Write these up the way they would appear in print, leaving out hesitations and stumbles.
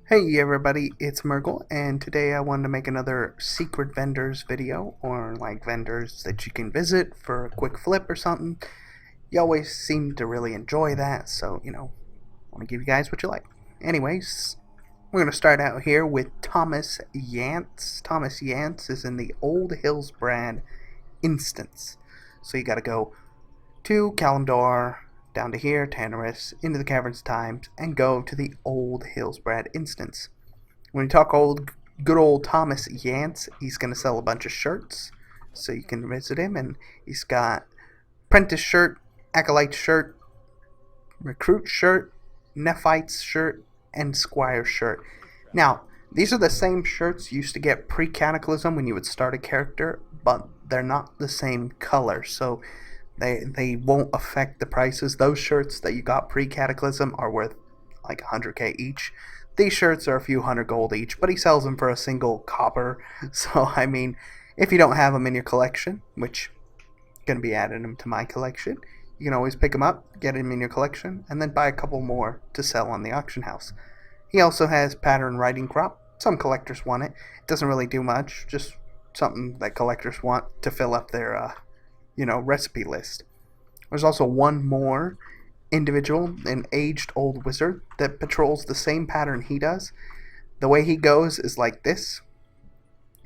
Hey everybody, it's Mergle, and today I wanted to make another secret vendors video, or like vendors that you can visit for a quick flip or something. You always seem to really enjoy that, so I want to give you guys what you like. Anyways, we're going to start out here with Thomas Yantz. Thomas Yantz is in the Old Hillsbrad instance. So you gotta go to Kalimdor, down to here, Tanarus, into the Caverns of Times, and go to the Old Hillsbrad instance. When you talk good old Thomas Yantz, he's going to sell a bunch of shirts, so you can visit him, and he's got Apprentice shirt, Acolyte shirt, Recruit shirt, Nephites shirt, and Squire shirt. Now, these are the same shirts you used to get pre-Cataclysm when you would start a character, but they're not the same color, so they won't affect the prices. Those shirts that you got pre-Cataclysm are worth like 100k each. These shirts are a few hundred gold each, but he sells them for a single copper. So, I mean, if you don't have them in your collection, which I'm going to be adding them to my collection, you can always pick them up, get them in your collection, and then buy a couple more to sell on the auction house. He also has Pattern Writing Crop. Some collectors want it. It doesn't really do much, just something that collectors want to fill up their recipe list. There's also one more individual, an aged old wizard, that patrols the same pattern he does. The way he goes is like this.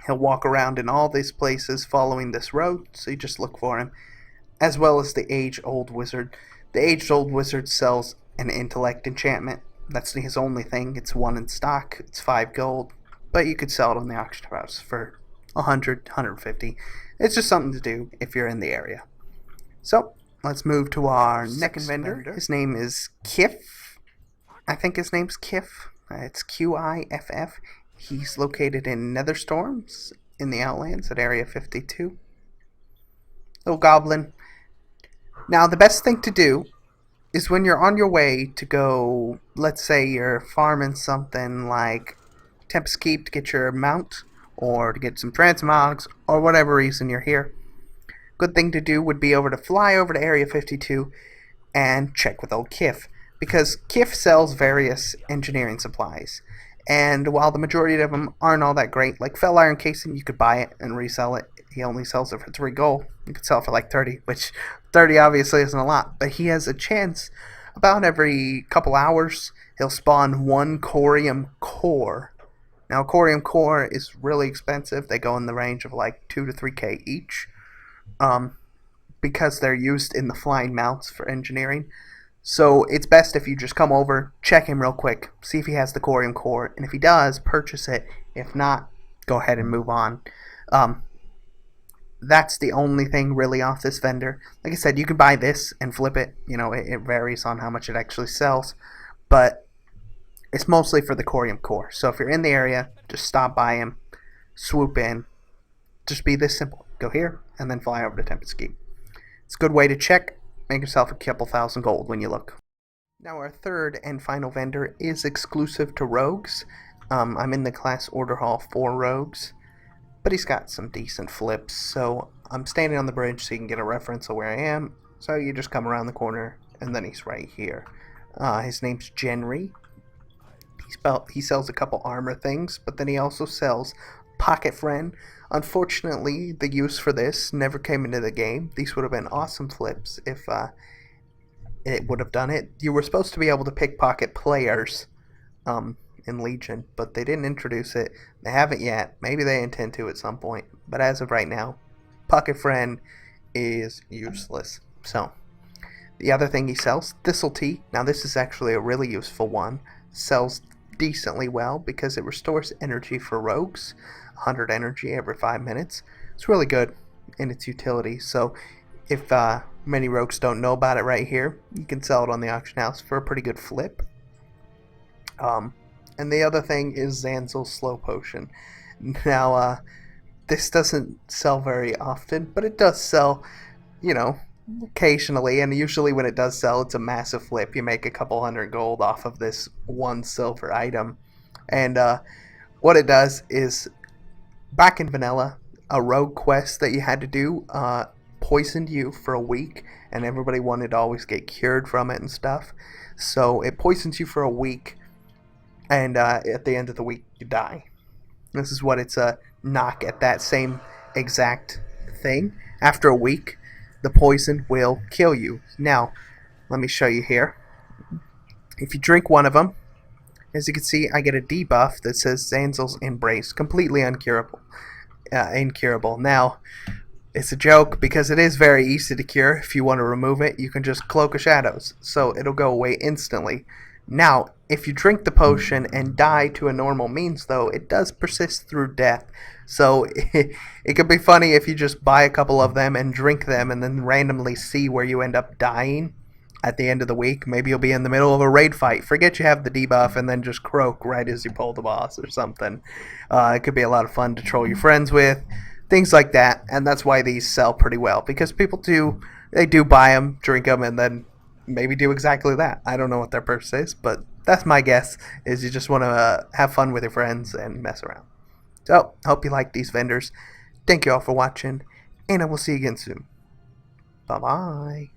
He'll walk around in all these places following this road, so you just look for him, as well as the aged old wizard. The aged old wizard sells an intellect enchantment. That's his only thing. It's one in stock. It's 5 gold, but you could sell it on the auction house for 100, 150. It's just something to do if you're in the area. So, let's move to our next vendor. His name is Kiff. I think his name's Kiff. It's Qiff. He's located in Netherstorms in the Outlands at Area 52. Little goblin. Now, the best thing to do is when you're on your way to go, let's say you're farming something like Tempest Keep to get your mount, or to get some transmogs, or whatever reason you're here. Good thing to do would be to fly over to Area 52 and check with old Kiff, because Kiff sells various engineering supplies, and while the majority of them aren't all that great, like Fell Iron Casing, you could buy it and resell it. He only sells it for 3 gold. You could sell it for like 30, which 30 obviously isn't a lot, but he has a chance about every couple hours. He'll spawn 1 Corium core. Now, Corium core is really expensive. They go in the range of like 2 to 3k each, because they're used in the flying mounts for engineering. So it's best if you just come over, check him real quick, see if he has the Corium core, and if he does, purchase it. If not, go ahead and move on. That's the only thing really off this vendor. Like I said, you can buy this and flip it. It varies on how much it actually sells, but it's mostly for the Corium core. So if you're in the area, just stop by him, swoop in. Just be this simple. Go here, and then fly over to Tempest Keep. It's a good way to check. Make yourself a couple thousand gold when you look. Now our third and final vendor is exclusive to rogues. I'm in the class Order Hall for rogues, but he's got some decent flips. So I'm standing on the bridge so you can get a reference of where I am. So you just come around the corner, and then he's right here. His name's Genry. He sells a couple armor things, but then he also sells Pocket Friend. Unfortunately, the use for this never came into the game. These would have been awesome flips if it would have done it. You were supposed to be able to pickpocket players in Legion, but they didn't introduce it. They haven't yet. Maybe they intend to at some point, but as of right now, Pocket Friend is useless. So, the other thing he sells, Thistle Tea. Now this is actually a really useful one. Sells decently well because it restores energy for rogues, 100 energy every 5 minutes. It's really good in its utility. So if many rogues don't know about it right here, you can sell it on the auction house for a pretty good flip. And the other thing is Ansel's Slow Potion. Now this doesn't sell very often, but it does sell, occasionally, and usually when it does sell, it's a massive flip. You make a couple hundred gold off of this 1 silver item. And what it does is, back in vanilla, a rogue quest that you had to do poisoned you for a week, and everybody wanted to always get cured from it and stuff. So it poisons you for a week, and at the end of the week you die. This is what it's a knock at that same exact thing. After a week, the poison will kill you. Now, let me show you here. If you drink one of them, as you can see, I get a debuff that says Ansel's Embrace, completely incurable. Now, it's a joke because it is very easy to cure. If you want to remove it, you can just Cloak of Shadows, so it'll go away instantly. Now, if you drink the potion and die to a normal means, though, it does persist through death. So it could be funny if you just buy a couple of them and drink them and then randomly see where you end up dying at the end of the week. Maybe you'll be in the middle of a raid fight, forget you have the debuff, and then just croak right as you pull the boss or something. It could be a lot of fun to troll your friends with, things like that, and that's why these sell pretty well, because people do buy them, drink them, and then maybe do exactly that. I don't know what their purpose is, but that's my guess, is you just want to have fun with your friends and mess around. So, hope you like these vendors. Thank you all for watching, and I will see you again soon. Bye-bye.